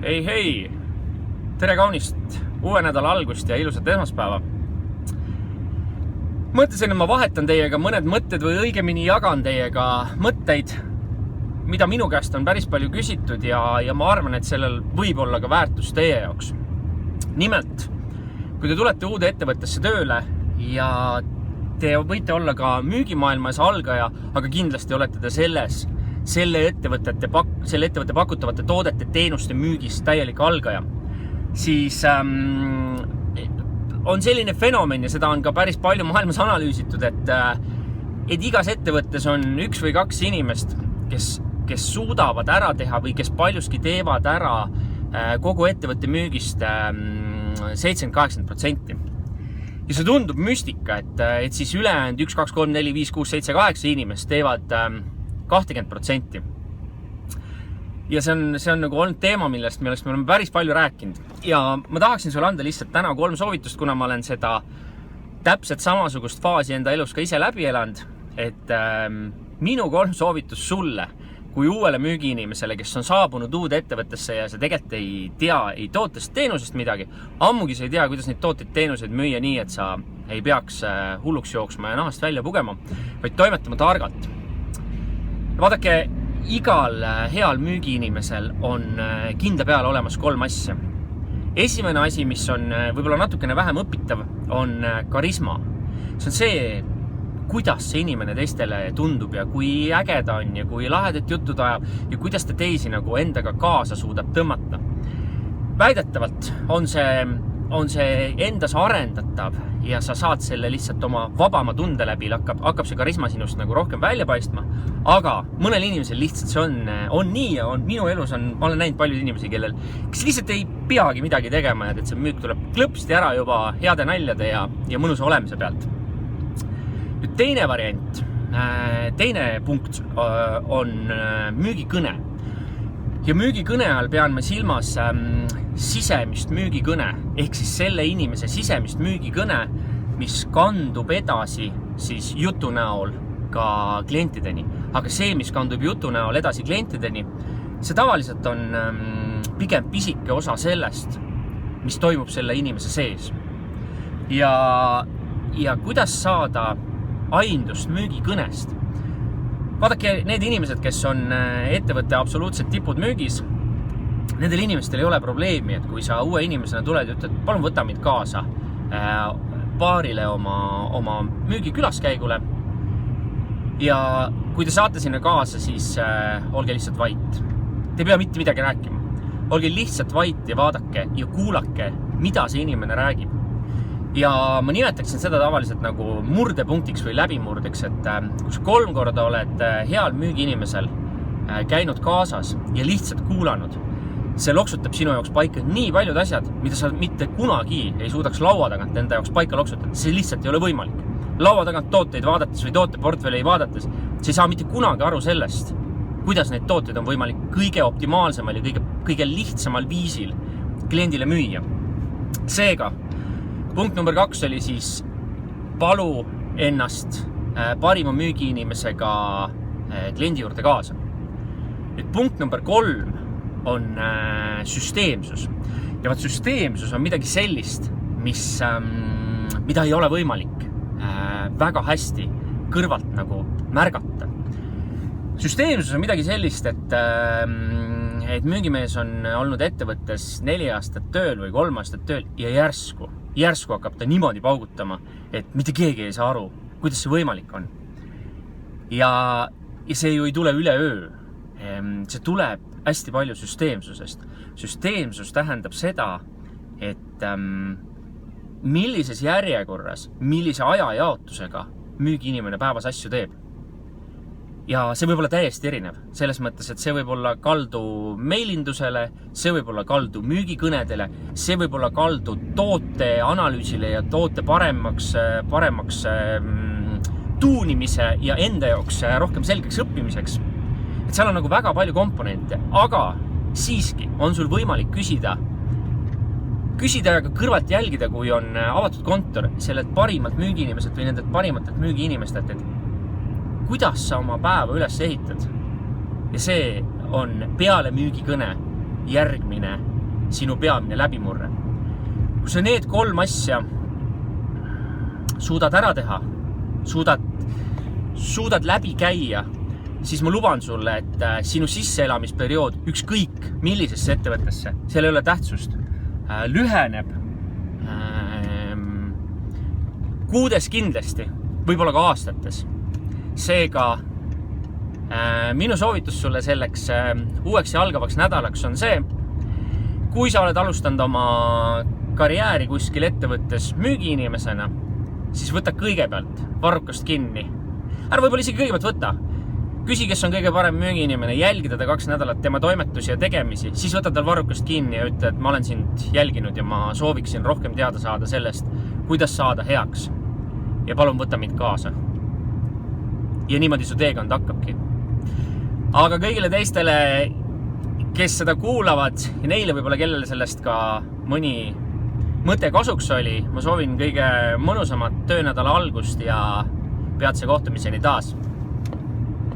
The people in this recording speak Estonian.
Hei, tere kaunist uue nädala algust ja ilusat esmaspäeva. Mõtlesin, et ma vahetan teiega mõned mõtted või õigemini jagan teiega mõtteid, mida minu käest on päris palju küsitud ja ma arvan, et sellel võib olla ka väärtus teie jaoks. Nimelt, kui te tulete uude ettevõttesse tööle ja te võite olla ka müügimaailmas algaja, aga kindlasti olete te selle ettevõtte pakutavate toodete, teenuste müügis täielik algaja, siis on selline fenomen ja seda on ka päris palju maailmas analüüsitud, et igas ettevõttes on üks või kaks inimest, kes suudavad ära teha või kes paljuski teevad ära kogu ettevõtte müügist 70-80%. Ja see tundub müstika, et siis ülejäänud 1, 2, 3, 4, 5, 6, 7, 8 inimest teevad 20%. Ja see on nagu olnud teema, millest me oleme päris palju rääkinud. Ja ma tahaksin sulle anda lihtsalt täna 3 soovitust, kuna ma olen seda täpselt samasugust faasi enda elus ka ise läbi elanud, et minu 3 soovitus sulle kui uuele müügiinimesele, kes on saabunud uude ettevõttesse ja sa tegelikult ei tea ei tootest teenusest midagi, ammugi sa ei tea, kuidas neid tooteid teenuseid müüa nii, et sa ei peaks hulluks jooksma ja nahast välja pugema, vaid toimetama targalt. Vaadake, igal heal müügiinimesel on kindla peal olemas 3 asja. Esimene asi, mis on võib-olla natukene vähem õpitav, on karisma. See on see, kuidas see inimene teistele tundub ja kui äge ta on ja kui lahedat jutud ajab ja kuidas ta teisi nagu endaga kaasa suudab tõmmata. Väidetavalt on see endas arendatav ja sa saad selle lihtsalt oma vabama tunde läbi, hakkab see karisma sinust nagu rohkem välja paistma, aga mõnel inimesel lihtsalt see on nii ja minu elus ma olen näinud paljud inimesi, kes lihtsalt ei peagi midagi tegema ja et see müük tuleb klõpsti ära juba heade naljade ja mõnusa olemise pealt. Nüüd teine variant, teine punkt on müügikõne. Ja müügikõne all pean ma silmas sisemist müügikõne, ehk siis selle inimese sisemist müügikõne, mis kandub edasi siis jutu näol ka klientideni. Aga see, mis kandub jutu näol edasi klientideni, see tavaliselt on pigem pisike osa sellest, mis toimub selle inimese sees. Ja kuidas saada aindust müügikõnest. Vaadake, need inimesed, kes on ettevõtte absoluutselt tipud müügis, nendel inimestel ei ole probleemi, et kui sa uue inimesena tuled ja ütled, palun võta mind kaasa paarile oma müügikülaskäigule ja kui te saate sinna kaasa, siis olge lihtsalt vait. Te ei pea mitte midagi rääkima. Olge lihtsalt vait ja vaadake ja kuulake, mida see inimene räägib. Ja ma nimetaksin seda tavaliselt nagu murdepunktiks või läbimurdeks, et kus 3 korda oled heal müügiinimesel käinud kaasas ja lihtsalt kuulanud, see loksutab sinu jaoks paika nii paljud asjad, mida sa mitte kunagi ei suudaks laua tagant enda jaoks paika loksutada. See lihtsalt ei ole võimalik. Laua tagant tooteid vaadates või tooteportfelli vaadates, sa ei saa mitte kunagi aru sellest, kuidas neid tooteid on võimalik kõige optimaalsemal ja kõige lihtsamal viisil kliendile müüa. Seega, punkt number 2 oli siis palu ennast parima müügiinimesega kliendi juurde kaasa. Nüüd punkt number 3 on süsteemsus. Ja süsteemsus on midagi sellist, mida ei ole võimalik väga hästi kõrvalt nagu märgata. Süsteemsus on midagi sellist, et müügimees on olnud ettevõttes 4 aastat tööl või 3 aastat tööl ja järsku hakkab ta niimoodi paugutama, et mitte keegi ei saa aru, kuidas see võimalik on. Ja see ju ei tule üleöö. See tuleb hästi palju süsteemsusest. Süsteemsus tähendab seda, et millises järjekorras, millise ajajaotusega müügiinimene päevas asju teeb. Ja see võib olla täiesti erinev. Selles mõttes, et see võib olla kaldu meilindusele, see võib olla kaldu müügikõnedele, see võib olla kaldu toote analüüsile ja toote paremaks tuunimise ja enda jaoks rohkem selgeks õppimiseks. Et seal on nagu väga palju komponente, aga siiski on sul võimalik küsida ja ka kõrvalt jälgida, kui on avatud kontor sellelt parimalt müügiinimeselt või nendelt parimatelt müügiinimestelt, et kuidas sa oma päeva üles ehitad. Ja see on peale müügikõne järgmine sinu peamine läbimurre. Kui sa need 3 asja suudad ära teha, suudad läbi käia, siis ma luban sulle, et sinu sisseelamisperiood ükskõik millisesse ettevõttesse, seal ei ole tähtsust, lüheneb kuudes kindlasti, võib-olla ka aastates. Seega minu soovitus sulle selleks uueks ja algavaks nädalaks on see, kui sa oled alustanud oma karjääri kuskil ettevõttes müügiinimesena, siis võta kõigepealt varrukast kinni. Ära võib-olla isegi kõigepealt võta. Küsi, kes on kõige parem müügiinimene, jälgida ta 2 nädalat tema toimetusi ja tegemisi, siis võta tal varrukast kinni ja ütle, et ma olen sind jälginud ja ma sooviksin rohkem teada saada sellest, kuidas saada heaks. Ja palun võta mind kaasa. Ja niimoodi su teekond hakkabki. Aga kõigile teistele, kes seda kuulavad ja neile võib-olla kellele sellest ka mõni mõte kasuks oli, ma soovin kõige mõnusamat töönädala algust ja peatse kohtumiseni taas.